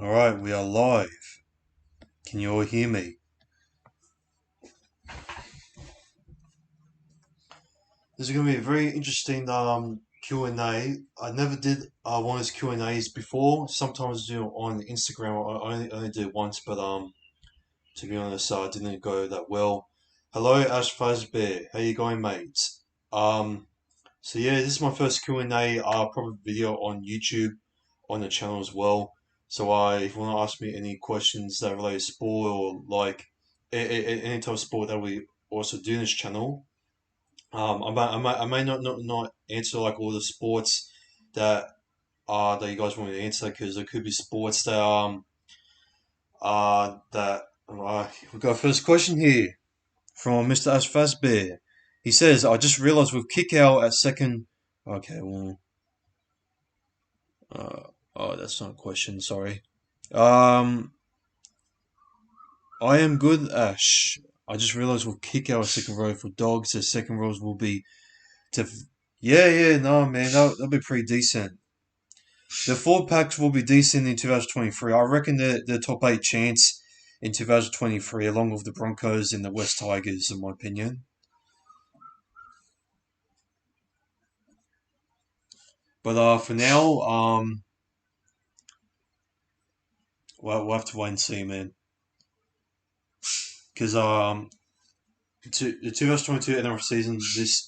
Alright, we are live. Can you all hear me? This is going to be a very interesting Q&A. I never did one of those Q&As before. Sometimes I do it on Instagram. I only did it once, but to be honest, it didn't go that well. Hello, Ash Fazbear. How you going, mate? Um, so yeah, this is my first Q&A proper video on YouTube on the channel as well. So if you want to ask me any questions that relate to sport or like any type of sport that we also do in this channel, I may not answer like all the sports that that you guys want me to answer because there could be sports that we got a first question here from Mr. Ash Fazbear. He says, "I just realized with kick out at second." Okay, well, uh, oh, that's not a question. Sorry. Um, I am good, Ash. I just realized we'll kick our second row for dogs. The second rows will be to. Yeah, yeah, no, man, that'll be pretty decent. The four packs will be decent in 2023. I reckon the top eight chance in 2023, along with the Broncos and the West Tigers, in my opinion. But for now, we'll have to wait and see, man. Because the 2022 NFL season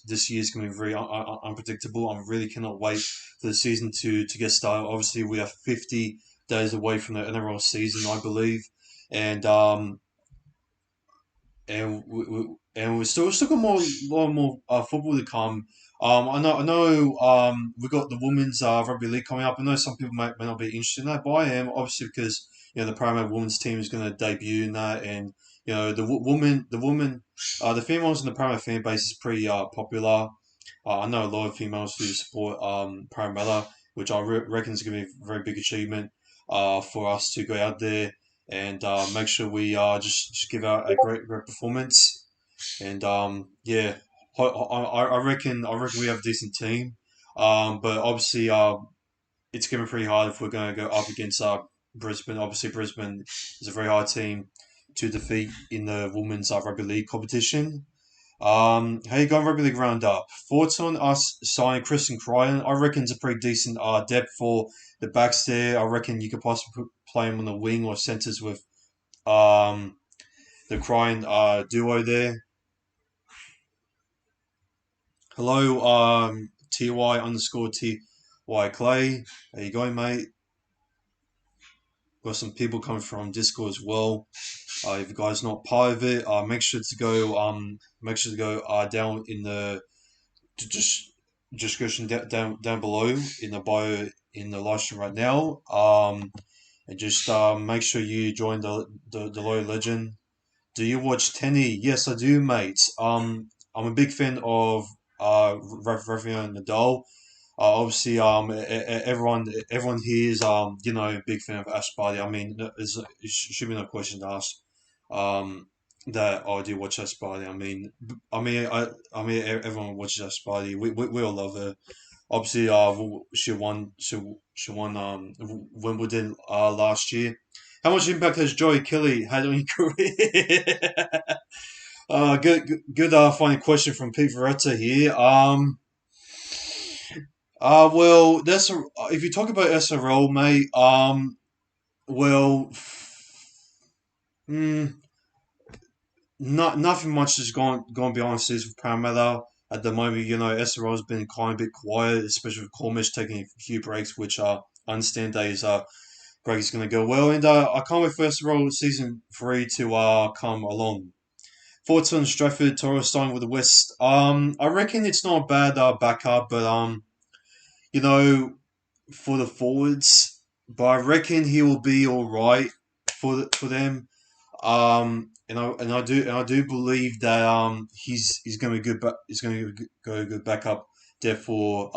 this year is going to be very unpredictable. I really cannot wait for the season to get started. Obviously, we are 50 days away from the NFL season, I believe, and we're still got more football to come. I know we got the women's rugby league coming up. I know some people may not be interested in that, but I am obviously because the Paramount women's team is going to debut in that, and the females in the Paramount fan base is pretty popular. I know a lot of females who support Parramatta, which reckon is going to be a very big achievement for us to go out there and make sure we just give out a great performance. And yeah, I reckon we have a decent team. But obviously, it's going to be pretty hard if we're going to go up against Brisbane. Obviously, Brisbane is a very hard team to defeat in the women's rugby league competition. How you going, rugby league roundup? Thoughts on us signing Christian Cryan? I reckon it's a pretty decent depth for the backs there. I reckon you could possibly play him on the wing or centres with um the Cryan duo there. Hello, ty underscore ty Clay. How you going, mate? Got some people coming from Discord as well. If you guys not part of it, make sure to go down in the description down below in the bio in the live stream right now. And just make sure you join the Loyal Legend. Do you watch Tenny? Yes, I do, mate. I'm a big fan of Rafael Nadal. Obviously, everyone here is a big fan of Ash Barty. I mean, it should be no question to ask. Um, that I do watch Ash Barty. I mean, everyone watches Ash Barty. We all love her. Obviously, she won Wimbledon last year. How much impact has Joey Kelly had on your career? Good funny question from Pete Veretta here. Well, if you talk about SRL, mate. Well, mm, nothing much is going beyond this with Parramatta at the moment. SRL has been kind of a bit quiet, especially with Cormish taking a few breaks, which I understand that his break is going to go well, and I can't wait for SRL season 3 to come along. Thoughts on Stratford Torres starting with the West? I reckon it's not a bad backup, but you know, for the forwards, but I reckon he will be all right for them. And I do believe that he's going to be good, but he's going to go good backup there for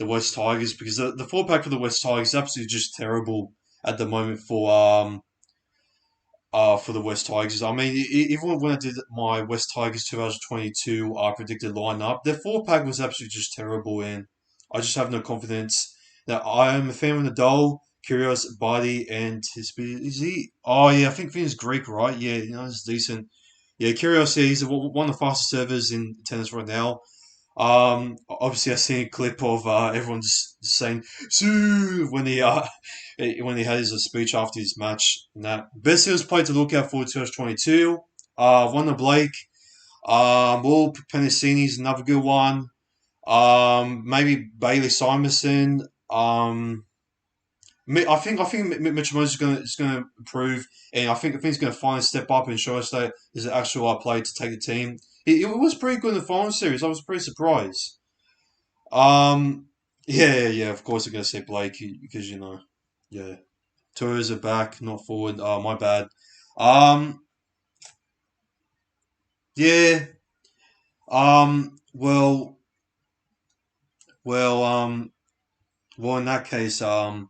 the West Tigers because the four pack for the West Tigers is absolutely just terrible at the moment for the West Tigers. I mean, even when I did my West Tigers 2022 predicted lineup, their four pack was absolutely just terrible, and I just have no confidence that I am a fan of Nadal. Kyrgios, Barty, and his is he? Oh yeah, I think he's Greek, right? Yeah, he's decent. Yeah, Kyrgios, yeah, he's one of the fastest servers in tennis right now. Obviously, I seen a clip of everyone just saying "Sue" when he when he had his speech after his match. And that best singles play to look out for 2022. Wanda Blake. Will Penasini's another good one. Maybe Bailey Simonson. I think Mitch Moses is gonna improve, and I think he's gonna finally step up and show us that he's an actual player to take the team. He was pretty good in the final series. I was pretty surprised. Um, yeah. Of course, I'm gonna say Blake because yeah, tours are back, not forward. Oh, my bad. Um, yeah. Well, well. Well. In that case, I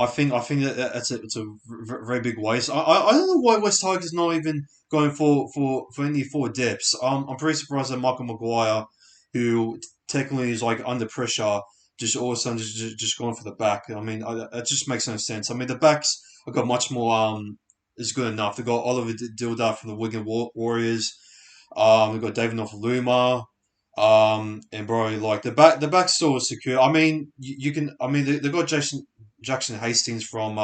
think that's it's a very big waste. I don't know why West Tigers not even going for any four depths. I'm pretty surprised that Michael Maguire, who technically is like under pressure, just all of a sudden just going for the back. I mean, it just makes no sense. I mean, the backs have got much more is good enough. They got Oliver Dildar from the Wigan Warriors. We've got David Nofaluma. And bro, like the back still is secure. I mean, you can. I mean, they got Jackson Hastings from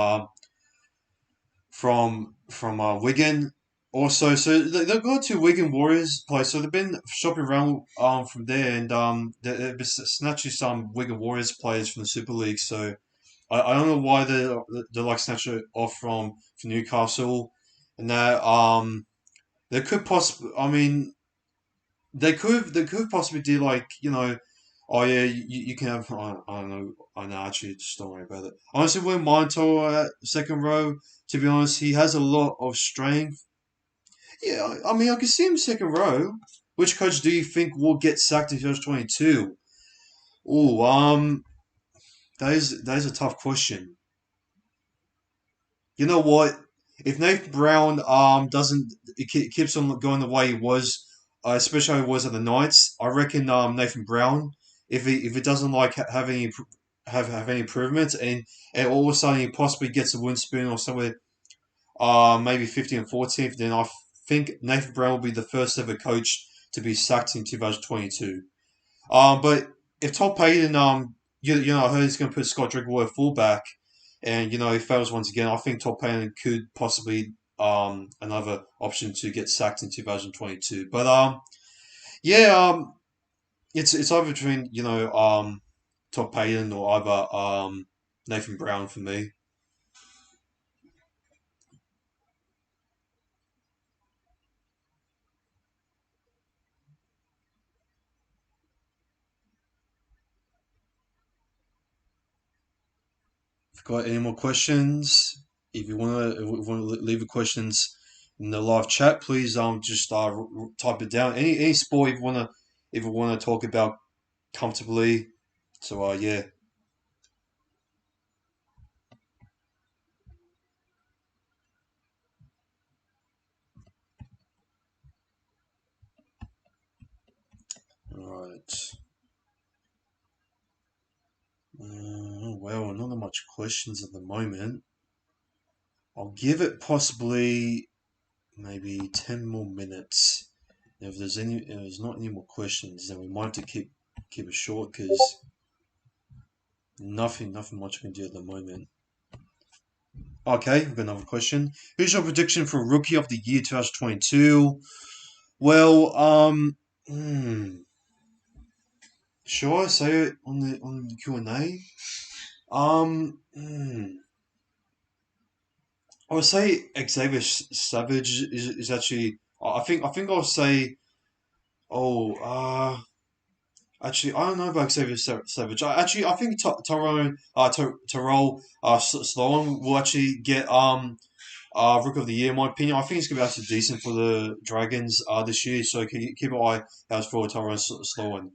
Wigan. Also, so they've got two Wigan Warriors players. So they've been shopping around from there, and they've been snatching some Wigan Warriors players from the Super League. So I don't know why they're like snatching it off from Newcastle, and that they could possibly. I mean, they could possibly do like oh yeah, you can have I don't know. I know, actually, just don't worry about it. Honestly, wouldn't mind Toro at second row. To be honest, he has a lot of strength. Yeah, I mean, I can see him second row. Which coach do you think will get sacked in 2022? Oh, that is a tough question. You know what? If Nathan Brown doesn't keeps on going the way he was, especially how he was at the Knights, I reckon Nathan Brown, if he doesn't like have any have any improvements, and all of a sudden he possibly gets a win spoon or somewhere maybe 15th and 14th, then I think Nathan Brown will be the first ever coach to be sacked in 2022. But if Todd Payton, I heard he's going to put Scott Drinkwater fullback, and he fails once again. I think Todd Payton could possibly another option to get sacked in 2022. But yeah, it's either between Todd Payton or either Nathan Brown for me. If you've got any more questions, if you want to leave the questions in the live chat, please just type it down. Any sport if you want to talk about comfortably. So yeah. All right. Well, not that much questions at the moment. I'll give it possibly maybe 10 more minutes. If there's not any more questions, then we might have to keep it short because nothing much we can do at the moment. Okay, we've got another question. Who's your prediction for Rookie of the Year 2022? Well, should I say it on the Q&A? I would say Xavier Savage is actually. I think I'll say. Oh, actually, I don't know about Xavier Savage. I think Tyrell Sloan will actually get Rook of the Year. In my opinion, I think he's gonna be actually decent for the Dragons this year. So keep an eye out for Tyrell Sloan.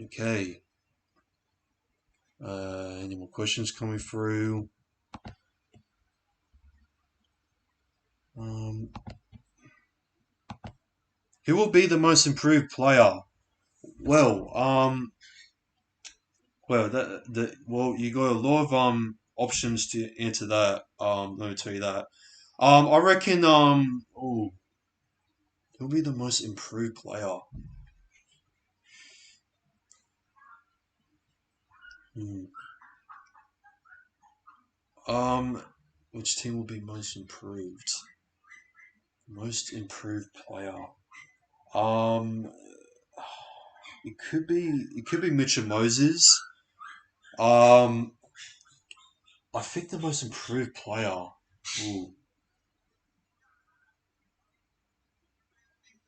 Okay. Any more questions coming through? Um, who will be the most improved player? Well, you got a lot of options to answer that. Let me tell you that. I reckon who'll be the most improved player? Hmm. Um, which team will be most improved? Most improved player. Um, it could be Mitchell Moses. Um, I think the most improved player. Ooh,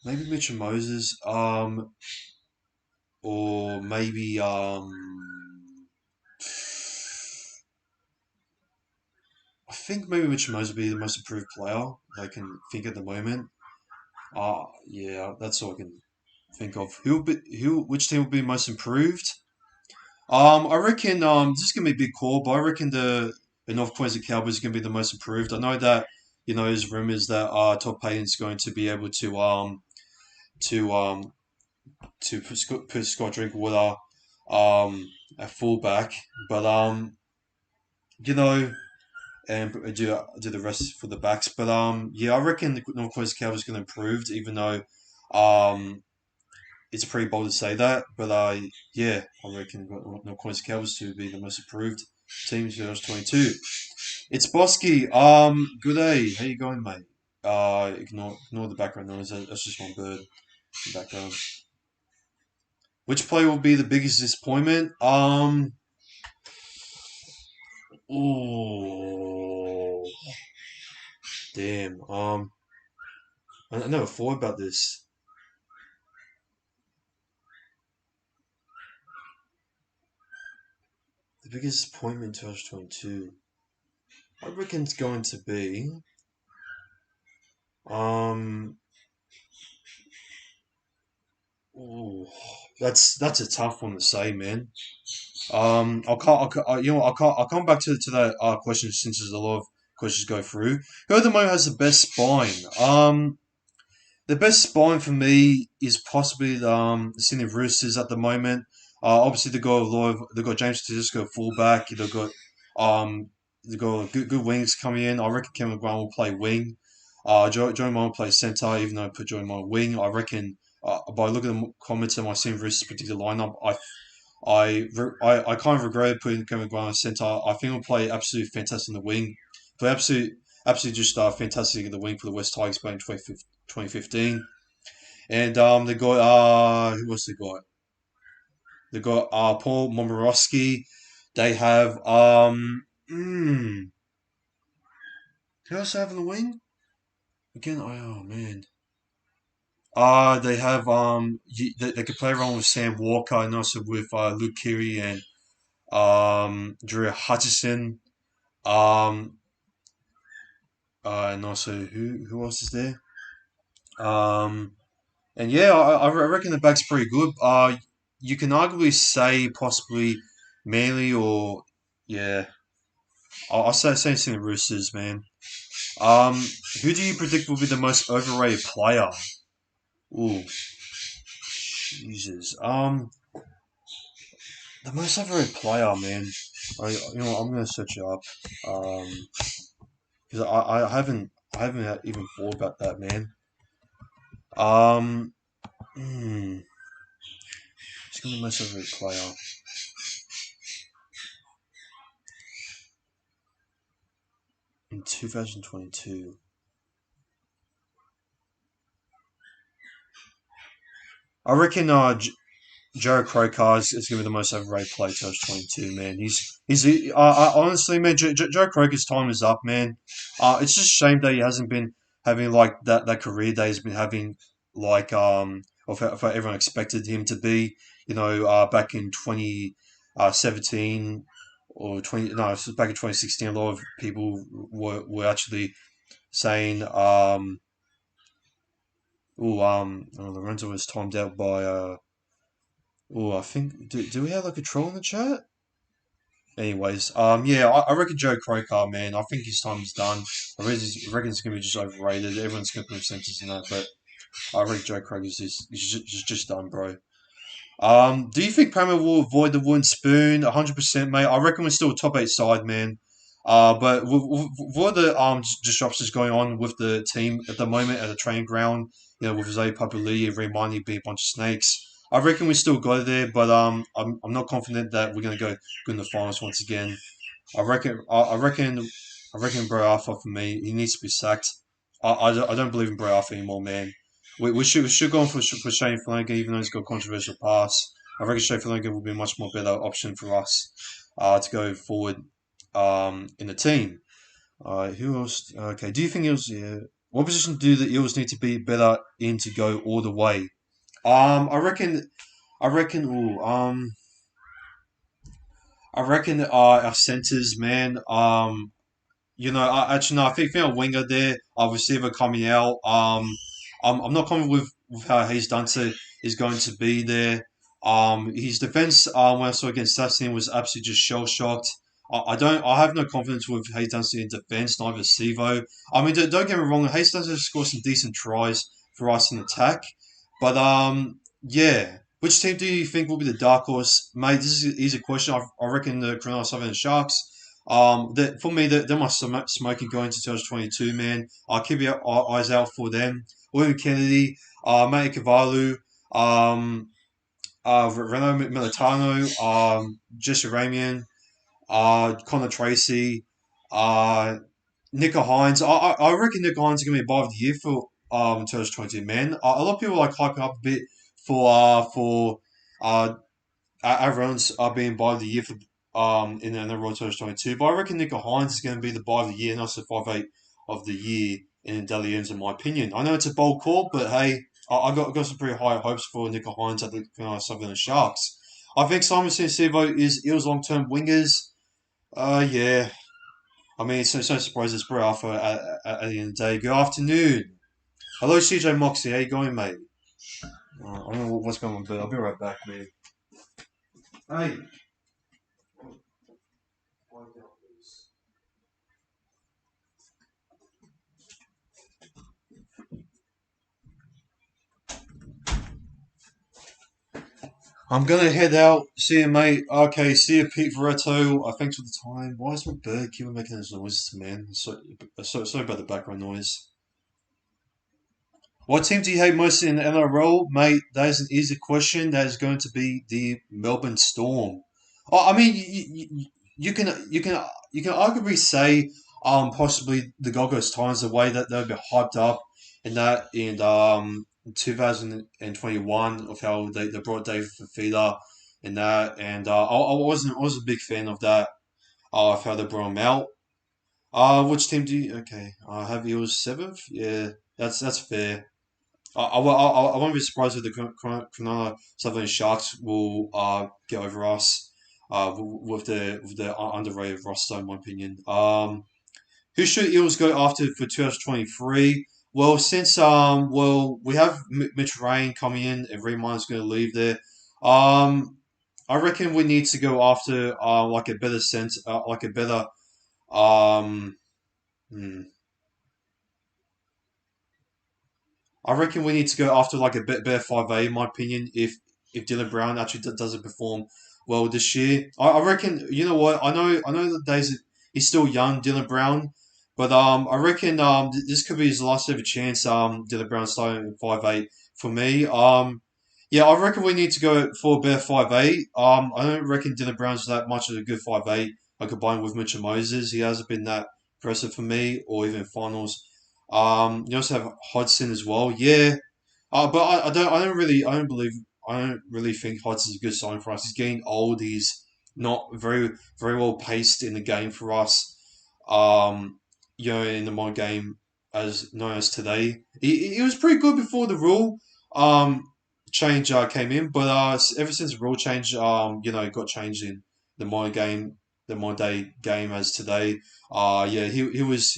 maybe Mitchell Moses. Or maybe I think maybe Mitchell Moses would be the most improved player I can think at the moment. Yeah, that's all I can think of. Which team will be most improved? I reckon this is gonna be a big call, but I reckon the North Queensland Cowboys are gonna be the most improved. I know that there's rumors that Todd Payton's going to be able to um put Scott Drinkwater at fullback, but you know and do the rest for the backs. But yeah, I reckon the North Queensland Cowboys are gonna improve, even though um it's pretty bold to say that, but yeah, I reckon North Queensland Cowboys to be the most improved team in 2022. It's Bosky. Good day. How you going, mate? Ignore the background noise. That's just one bird in the background. Which player will be the biggest disappointment? Oh, damn. I never thought about this. The biggest disappointment in 2022. I reckon it's going to be um. Oh, that's a tough one to say, man. I'll come back to that question since there's a lot of questions to go through. Who at the moment has the best spine? The best spine for me is possibly the Sydney Roosters at the moment. Obviously they've got James Tedesco fullback. Um they've got good wings coming in. I reckon Kevin Grant will play wing. Joey Mine will play centre, even though I put Joey Mine wing. I reckon by looking at the comments of my Sydney Roosters particular lineup, I kind of regret putting Kevin Grant on centre. I think he'll play absolutely fantastic in the wing. Play absolutely just fantastic in the wing for the West Tigers back in 2015. And they got who else they got? They got Paul Momorowski. They have who else they have in the wing? Again, oh man. They have they could play around with Sam Walker and also with Luke Keary and Drew Hutchison. Um, and also who else is there? Um, and yeah, I reckon the back's pretty good. You can arguably say possibly Manly or yeah, I'll say the Roosters, man. Um, who do you predict will be the most overrated player? Ooh, Jesus. The most overrated player, man. I'm gonna search it up. Um, because I haven't even thought about that, man. Um, hmm, who's gonna be the most overrated player in 2022? I reckon Joe Crowcar is going to be the most overrated player 2022, man. Honestly, man, Joe Croker's time is up, man. It's just a shame that he hasn't been having like that career that he's been having, like or for everyone expected him to be. Back in 2017 or 20 no, it was back in 2016. A lot of people were actually saying Lorenzo was timed out by. Oh, I think do we have like a troll in the chat? Anyways, yeah, I reckon Joe Croker, man. I think his time is done. I reckon it's gonna be just overrated. Everyone's gonna put sentence in that, but I reckon Joe Croker's just done, bro. Do you think Parramatta will avoid the wooden spoon? 100%, mate. I reckon we're still a top eight side, man. But with all the disruptions going on with the team at the moment at the training ground, with Zay Papali and Remani being a bunch of snakes, I reckon we still go there. But I'm not confident that we're gonna go in the finals once again. I reckon Bro Arthur for me, he needs to be sacked. I don't believe in Bro Arthur anymore, man. We should go on for Shane Flanagan, even though he's got a controversial pass. I reckon Shane Flanagan would be a much more better option for us to go forward in the team. Who else? Okay, do you think Eels? Yeah. What position do the Eels need to be better in to go all the way? I reckon. I reckon. Ooh, I reckon our centers, man. Actually, no, I think a winger there, a receiver coming out. I'm not confident with how Hayes Dunster is going to be there. His defense, when I saw against Sassin, was absolutely just shell shocked. I have no confidence with Hayes Dunster in defense, neither Sevo. I mean, don't get me wrong, Hayes Dunster scored some decent tries for us in attack, but yeah. Which team do you think will be the dark horse, mate? This is an easy question. I reckon the Cronulla Southern Sharks. For me, they're my smoking going to 2022, man. I'll keep your eyes out for them. William Kennedy, Matty Cavallu, um, Renato Militano, Jesse Ramian, Connor Tracy, uh, Nico Hines. I reckon Nico Hines is going to be above the year for 2022, man. A lot of people like hyping up a bit for everyone's being by the year for in the Royal 2022, but I reckon Nico Hines is going to be the buy of the year, not the 5'8" of the year in Dalians, in my opinion. I know it's a bold call, but hey, I got some pretty high hopes for Nico Hines at the Southern Sharks. I think Simon Sivo is Eels long term wingers. Yeah. I mean, it's no surprise it's Bro Alpha at the end of the day. Good afternoon. Hello, CJ Moxie. How you going, mate? I don't know what's going on, but I'll be right back, man. Hey. I'm gonna head out. See you, mate. Okay, see you, Pete Veretto. Thanks for the time. Why is my bird keep on making those noises, man? Sorry about the background noise. What team do you hate most in the NRL, mate? That is an easy question. That is going to be the Melbourne Storm. Oh, I mean, you can arguably say possibly the Gold Coast Titans, the way that they've been hyped up in 2021 of how they brought David Fafita in that, and I was a big fan of that of how they brought him out. Which team do you? Okay, have Eels seventh? Yeah, that's fair. I won't be surprised if the Cronulla Southern Sharks will get over us with the underrated roster, in my opinion. Who should Eels go after for 2023? Well, since we have Mitch Rain coming in and Remind's going to leave there. I reckon we need to go after like a better sense, like a better um. hmm, I reckon we need to go after like a bit better 5A, in my opinion, if Dylan Brown actually doesn't perform well this year. I reckon, you know what, I know the days that he's still young, Dylan Brown, but I reckon this could be his last ever chance, Dylan Brown starting in 5A for me. Yeah, I reckon we need to go for a better 5A. I don't reckon Dylan Brown's that much of a good 5A. Combined with Mitchell Moses, he hasn't been that impressive for me, or even finals. You also have Hodgson as well. Yeah, but I don't really think Hodson's a good sign for us. He's getting old. He's not very well paced in the game for us. Um, in the mod game as known as today, he was pretty good before the rule change came in, but ever since the rule change got changed in the mod game, the mod day game as today. Yeah, he was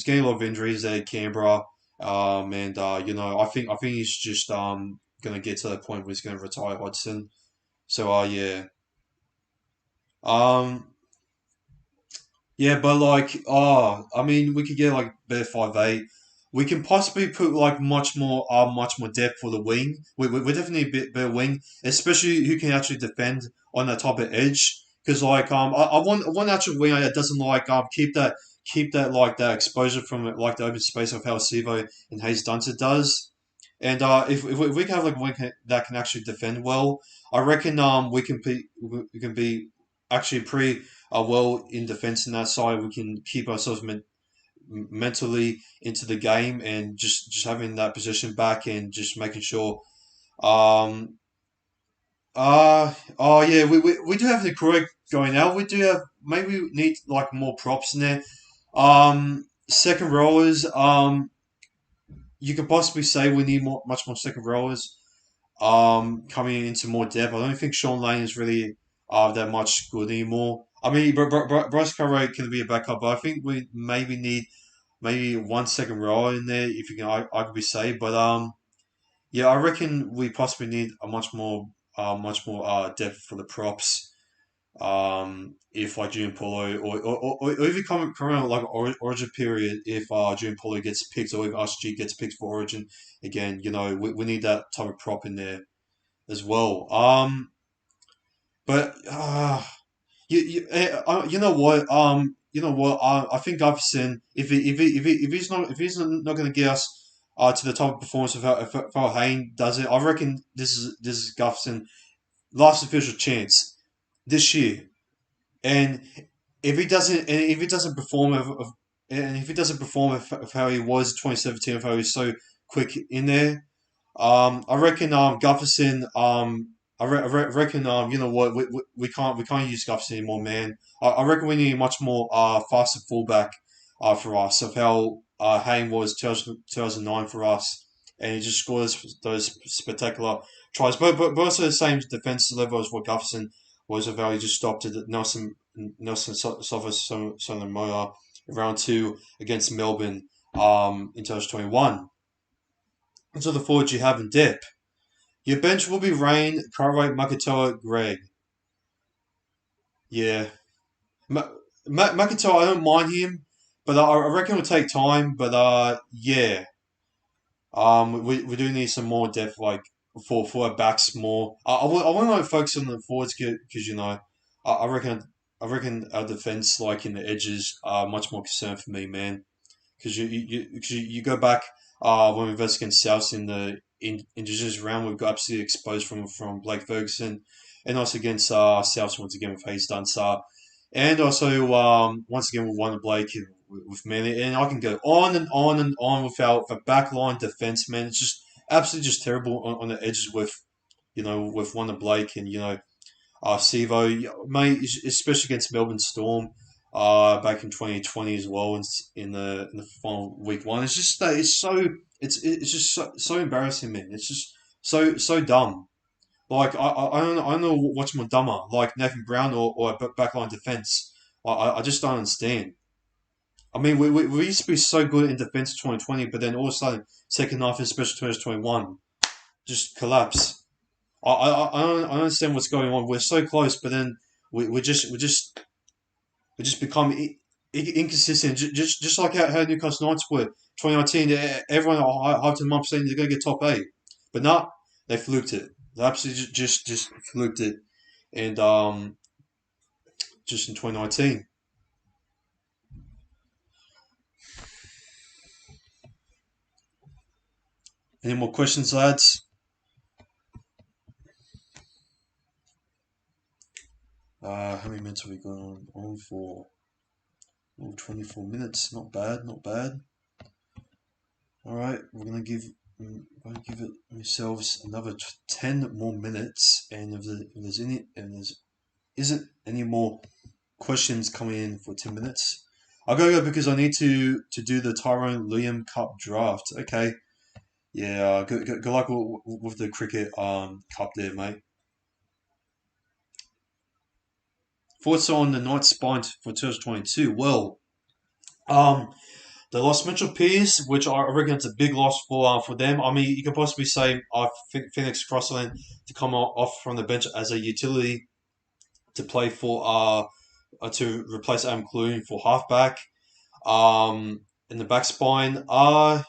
getting a lot of injuries there at Canberra. And I think he's just gonna get to the point where he's gonna retire Hodgson. So yeah. Um Yeah, but I mean, we could get like better 5'8". We can possibly put like much more depth for the wing. We definitely a bit better wing, especially who can actually defend on that type of edge. Because I want actual winger that doesn't keep that like that exposure from like the open space of how Sivo and Hayes Dunster does. And if we can have like a wing that can actually defend well, I reckon we can be actually pretty well in defence in that side. We can keep ourselves mentally into the game and just having that position back and just making sure. Um, oh yeah, we do have the correct going out. We do have maybe we need like more props in there. Second rowers. You could possibly say we need much more second rowers. Coming into more depth. I don't think Sean Lane is really that much good anymore. I mean, Bryce Carray can be a backup, but I think we maybe need maybe one second row in there if you can arguably say. But yeah, I reckon we possibly need a much more depth for the props. If like June Polo or if you come around like Origin period, if June Polo gets picked or if RSG gets picked for Origin again, we need that type of prop in there as well. But you know what? You know what? I think Gutherson, if he's not going to get us to the top of performance if how Hayne does it, I reckon this is Gutherson last official chance this year. And if he doesn't perform and if he doesn't perform of how he was 2017, of how he was so quick in there, I reckon Gutherson. Reckon you know what we can't use Gutherson anymore, man. I reckon we need a much more faster fullback for us of how Hayne was 2009 for us, and he just scores those spectacular tries. But also the same defensive level as what Gutherson was of how he just stopped it. Nelson Solomona round two against Melbourne in 2021. So the forwards you have in depth. Your bench will be Rain, Cartwright, Makatoa, Greg. Yeah. Makatoa, I don't mind him, but I reckon it'll take time. But yeah. We do need some more depth, like for our backs more. I want to like, focus on the forwards because I reckon our defense, like in the edges, are much more concerned for me, man. Because you go back when we versed against South in the Indigenous round, we've got absolutely exposed from Blake Ferguson, and also against South once again with Hayes Dunsar, and also once again with Wonder Blake with Manly, and I can go on and on and on without the backline defense, man. It's just absolutely just terrible on the edges with with Wonder Blake and Sivo, mate, especially against Melbourne Storm, back in 2020 as well, in the final week one. It's just that it's just so embarrassing, man. It's just so dumb. Like I don't know what's more dumber, like Nathan Brown or a backline defense. I just don't understand. I mean, we used to be so good in defense in 2020, but then all of a sudden, second half, especially 2021, just collapse. I don't understand what's going on. We're so close, but then we just become inconsistent. Just like how Newcastle Knights were 2019. Everyone hyped them up saying they're going to get top eight, but not. They fluked it. They absolutely just fluked it, and just in 2019. Any more questions, lads? How many minutes have we gone on for? Oh, 24 minutes. Not bad. Not bad. All right, we're gonna give it ourselves another 10 more minutes, and if there's isn't any more questions coming in for 10 minutes, I'll go because I need to do the Tyrone Liam Cup draft. Okay, yeah, good luck with the cricket cup there, mate. Thoughts on the Knights spine for 2022? Well, um, they lost Mitchell Pearce, which I reckon it's a big loss for them. I mean, you could possibly say Phoenix Crossland to come off from the bench as a utility to play for to replace Adam Clune for halfback. In the back spine. I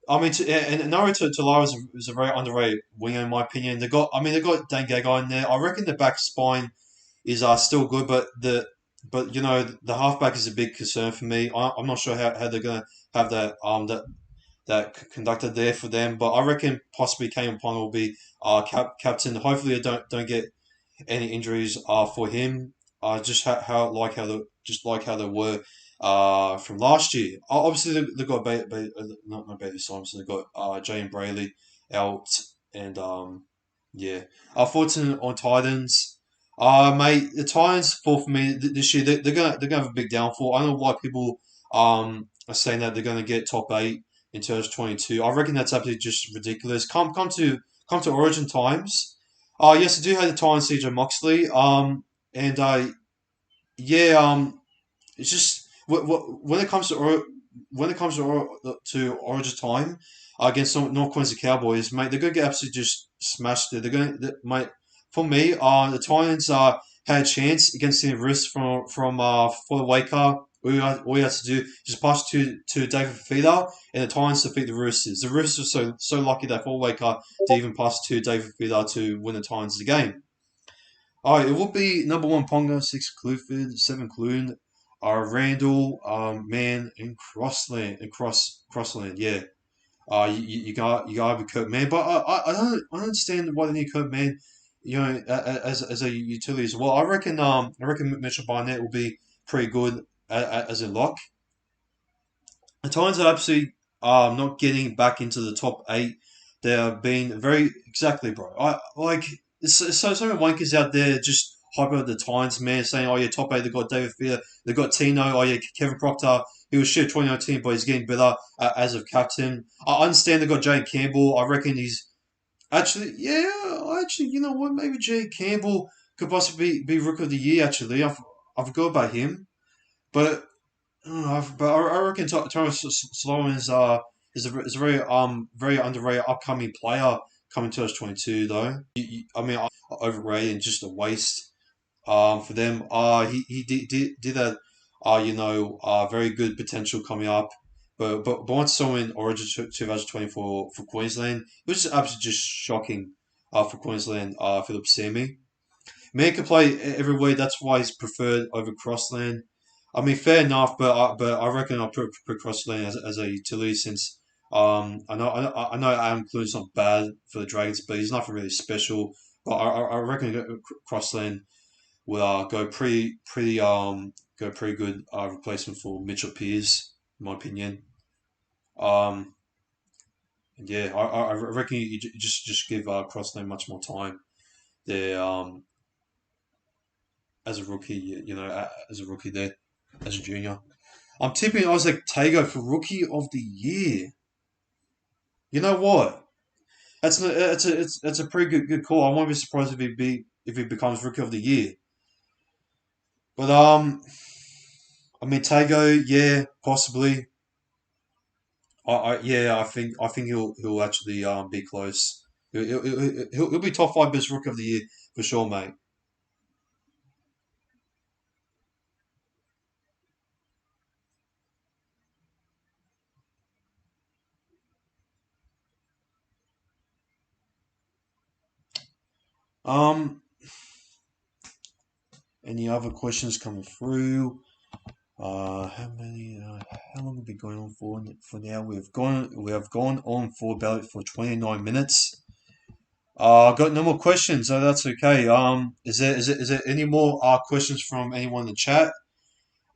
mean, and Naruto Talara is a very underrated winger in my opinion. They got Dane Gagai in there. I reckon the back spine is still good, but the halfback is a big concern for me. I'm not sure how they're gonna have that conducted there for them, but I reckon possibly Kane Pong will be captain. Hopefully, they don't get any injuries for him. Just how they were from last year. Obviously, they got not Bailey Simons. They got Jay and Brayley out, and yeah. Unfortunately, on Titans. Mate, the Titans for me this year. They're gonna have a big downfall. I don't know why people are saying that they're gonna get top eight in 2022. I reckon that's absolutely just ridiculous. Come to Origin times. Yes, I do have the tie on CJ Moxley. And yeah, it's just when it comes to to Origin time against North Queensland Cowboys, mate, they're gonna get absolutely just smashed. Mate. For me, the Titans had a chance against the Roosters from for the Waker. All you had to do just pass to David Fifita, and the Titans defeat the Roosters. The Roosters are so lucky that for Waker to even pass to David Fifita to win the Titans the game. It would be number one Ponga, six Cluford, seven Clune, Randall, Man, and Crossland. Yeah. You got to be Kurt Man, but I don't understand why they need Kurt Man. As a utility as well. I reckon Mitchell Barnett will be pretty good as a lock. The Titans are absolutely not getting back into the top eight. They have been very exactly, bro. I like so many wankers out there just hype up the Titans, man, saying, "Oh yeah, top eight." They got David Fear, they got Tino. Oh yeah, Kevin Proctor. He was shit 2019, but he's getting better as of captain. I understand they got Jay Campbell. I reckon he's actually, yeah. Actually, you know what? Maybe Jay Campbell could possibly be Rook of the Year. Actually, I forgot about him, but I reckon Thomas Sloan is a very underrated upcoming player coming to us 22 though. I mean, overrated and just a waste for them. He did that very good potential coming up. But once someone in Origin 2024 for Queensland, it was just absolutely just shocking for Queensland Philip Sami. Man can play everywhere. That's why he's preferred over Crossland. I mean, fair enough, but I reckon I'll put Crossland as a utility since I know Adam Clune's not bad for the Dragons, but he's nothing really special. But I reckon Crossland will go pretty good replacement for Mitchell Pearce, in my opinion. Um, yeah, I reckon you just give Crossland much more time there. As a rookie, as a rookie there, as a junior. I'm tipping Isaac Tago for Rookie of the Year. You know what? That's a pretty good call. I won't be surprised if he becomes Rookie of the Year. But I mean Tago, yeah, possibly. I think he'll actually be close. He'll be top five best Rookie of the Year for sure, mate. Um, any other questions coming through? How many? How long have we been going on for now? We have gone on for about 29 minutes. Got no more questions, so that's okay. Is there any more questions from anyone in the chat?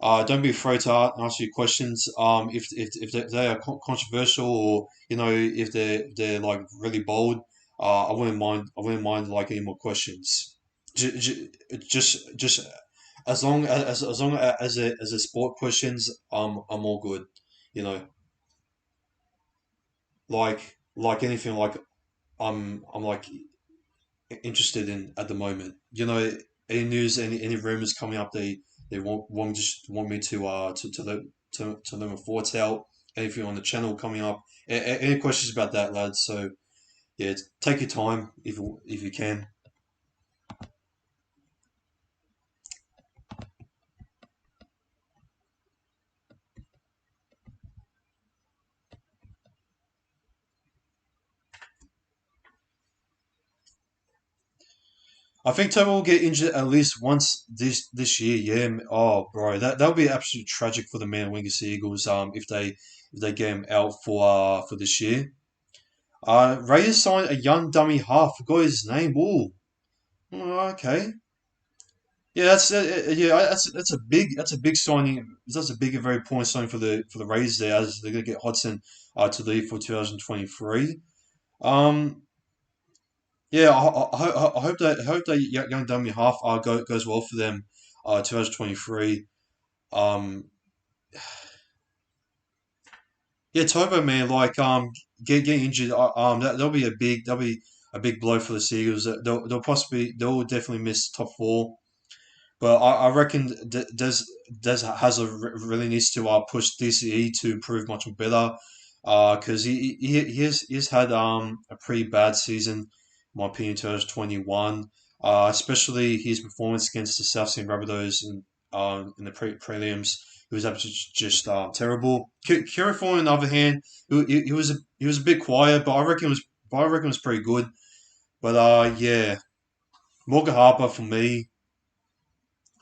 Don't be afraid to ask your questions. If they are controversial or if they're like really bold, I wouldn't mind. I wouldn't mind like any more questions. Just as long as a sport questions, I'm all good. You know, like anything like I'm like interested in at the moment. Any news, any rumors coming up, they want me to let my thoughts out. Anything on the channel coming up, any questions about that, lads? So yeah, take your time if you can. I think Toby will get injured at least once this year. Yeah. Oh, bro, that would be absolutely tragic for the Man Wingers Eagles. If they get him out for this year. Raiders signed a young dummy half. Forgot his name. Ooh. Okay. Yeah, that's a big signing. That's a big and very important signing for the Raiders there, as they're going to get Hodgson to leave for 2023. Um, yeah, I hope that young dummy half goes well for them. 2023. Um, yeah, Tobo man, like get injured. That'll be a big blow for the Seagulls. They'll definitely miss top four. But I reckon Des has really needs to push DCE to improve much better, because he's had a pretty bad season, in my opinion, 2021. Especially his performance against the South Sydney Rabbitohs in the prelims. He was absolutely just terrible. Kieran Foran, on the other hand, he was a bit quiet, but I reckon it was pretty good. But yeah, Morgan Harper for me.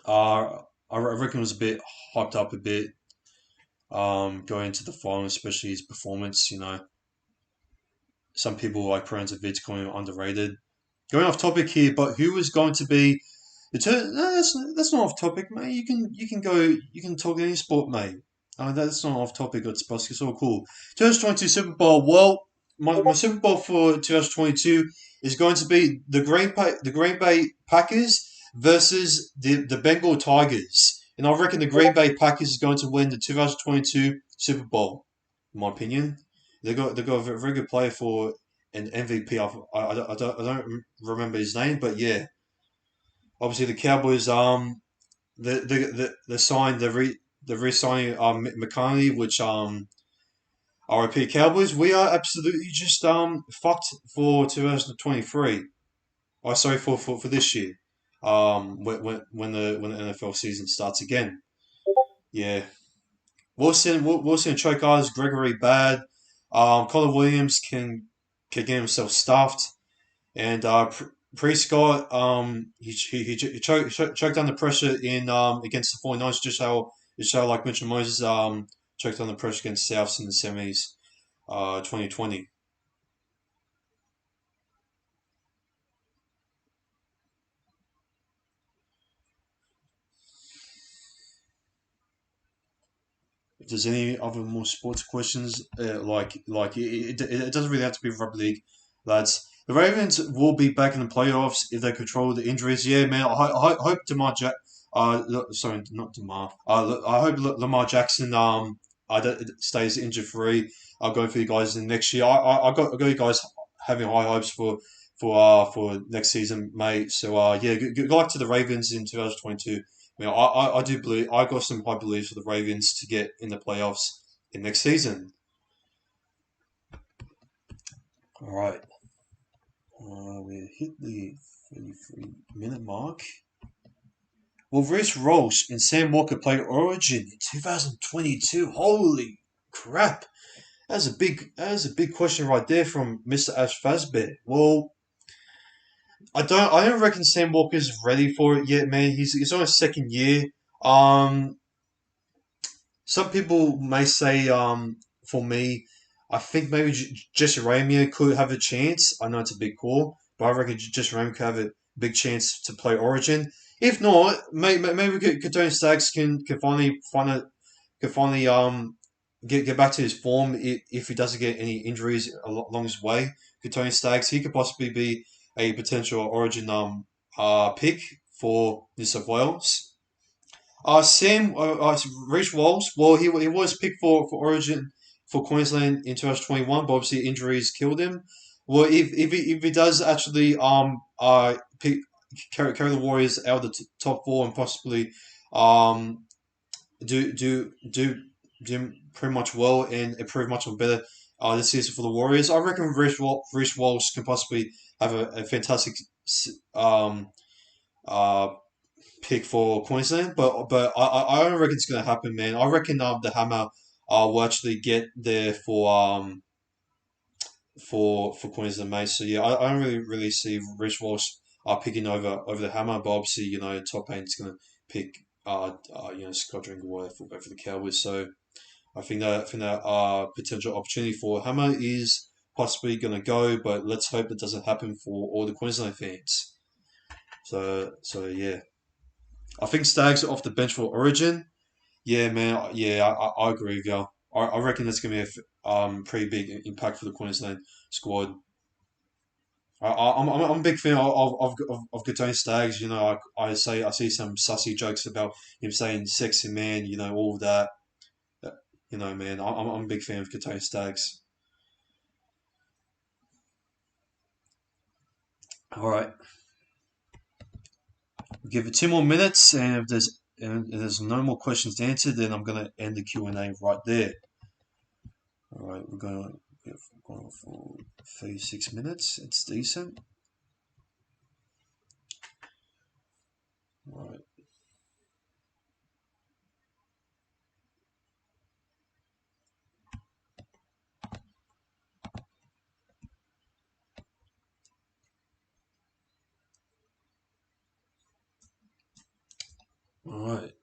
I reckon it was a bit hyped up a bit, going into the final, especially his performance. Some people like Prince of Vid's calling him underrated. Going off topic here, but who is going to be the turn? No, that's not off topic, mate. You can talk any sport, mate. That's not off topic. It's all cool. 2022 Super Bowl. Well, my Super Bowl for 2022 is going to be the Green Bay Packers versus the Bengal Tigers, and I reckon the Green Bay Packers is going to win the 2022 Super Bowl. In my opinion, they got a very good player for an MVP. I don't remember his name, but yeah, obviously the Cowboys the signed the re-signing McCartney, which RIP Cowboys. We are absolutely just fucked for 2023. Oh, sorry for this year. When the NFL season starts again. Yeah, Wilson choke eyes. Gregory bad. Colin Williams can get himself stuffed. And Prescott, he choked under pressure in against the 49ers, just how like Mitchell Moses choked under pressure against Souths in the semis, 2020. If there's any other more sports questions, it doesn't really have to be rugby league, lads. The Ravens will be back in the playoffs if they control the injuries. Yeah, man. I hope sorry, not Demar. I hope Lamar Jackson stays injury free. I'll go for you guys in next year. I got you guys having high hopes for next season, mate. So yeah, good luck to the Ravens in 2022. I do believe I got some high beliefs for the Ravens to get in the playoffs in next season. All right, we hit the 33-minute mark. Will Reece Roche and Sam Walker play Origin in 2022? Holy crap! That's a big question right there from Mr. Ash Fazbear. Well, I don't reckon Sam Walker's ready for it yet, man. He's on his second year. Um, Some people may say, for me, I think maybe Jesse Ramia could have a chance. I know it's a big call, but I reckon Jesse Ramia could have a big chance to play Origin. If not, maybe Katoni Staggs can finally get back to his form if he doesn't get any injuries along his way. Katoni Staggs, he could possibly be a potential Origin pick for New South Wales. Reece Walsh. Well, he was picked for Origin for Queensland in 2021, but obviously injuries killed him. Well, if he does actually carry the Warriors out of the top four and possibly um do do do do pretty much well and improve much better this season for the Warriors, I reckon Reece Walsh can possibly have a fantastic um uh pick for Queensland, but I don't reckon it's gonna happen, man. I reckon the Hammer will actually get there for Queensland, mate. So yeah, I don't really see Rich Walsh picking over the Hammer, but obviously top eight's gonna pick Scott Drinkwater over the Cowboys. So I think that potential opportunity for Hammer is possibly gonna go, but let's hope it doesn't happen for all the Queensland fans. So yeah, I think Stags are off the bench for Origin. Yeah, man. Yeah, I agree with you. I reckon that's gonna be a pretty big impact for the Queensland squad. I'm a big fan of Gatone Stags. I see some sussy jokes about him saying "sexy man," all of that. Uh, man, I'm a big fan of Gatone Stags. All right, give it 2 more minutes, and if there's no more questions to answer, then I'm gonna end the Q&A right there. All right, we're going for 36 minutes. It's decent. All right. All right.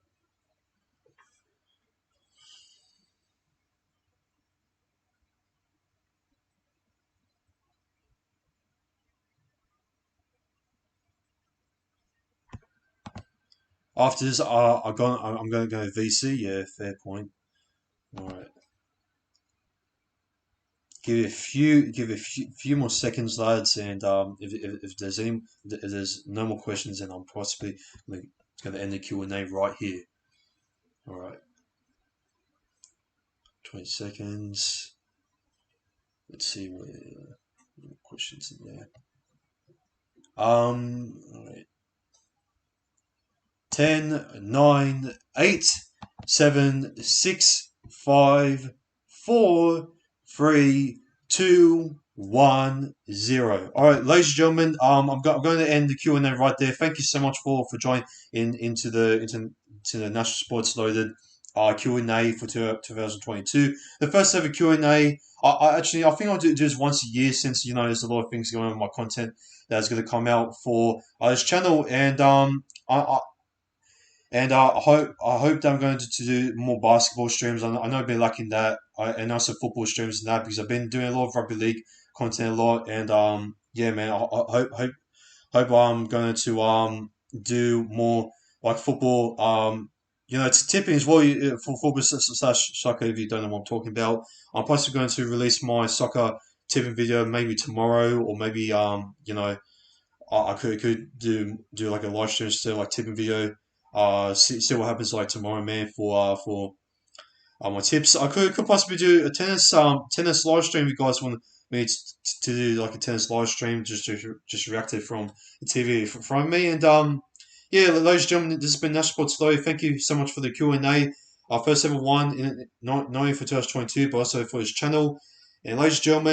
After this, I'm going to go VC. Yeah, fair point. All right. Give it a few more seconds, lads, and if there's no more questions, then I'm possibly going to end the Q&A right here. All right. 20 seconds. Let's see where questions in there. All right. 10, 9, 8, 7, 6, 5, 4, 3, 2, 1, 0. All right, ladies and gentlemen, I'm going to end the Q&A right there. Thank you so much for joining into the National Sports Loaded Q&A for 2022. The first ever Q&A. I think I'll do this once a year since there's a lot of things going on with my content that's going to come out for this channel, and I hope that I'm going to do more basketball streams. I know I've been lacking that, and also football streams and that because I've been doing a lot of rugby league content a lot. And yeah, man, I hope I'm going to do more like football. It's tipping as well for football slash soccer. If you don't know what I'm talking about, I'm possibly going to release my soccer tipping video maybe tomorrow, or maybe I could do like a live stream still like tipping video. See what happens like tomorrow, man. For my tips, I could possibly do a tennis live stream. If you guys want me to do like a tennis live stream, just react it from the TV from me. And yeah, ladies and gentlemen, this has been National Sports Low. Thank you so much for the Q&A. Our first ever one, not only for 2022, but also for this channel. And ladies and gentlemen.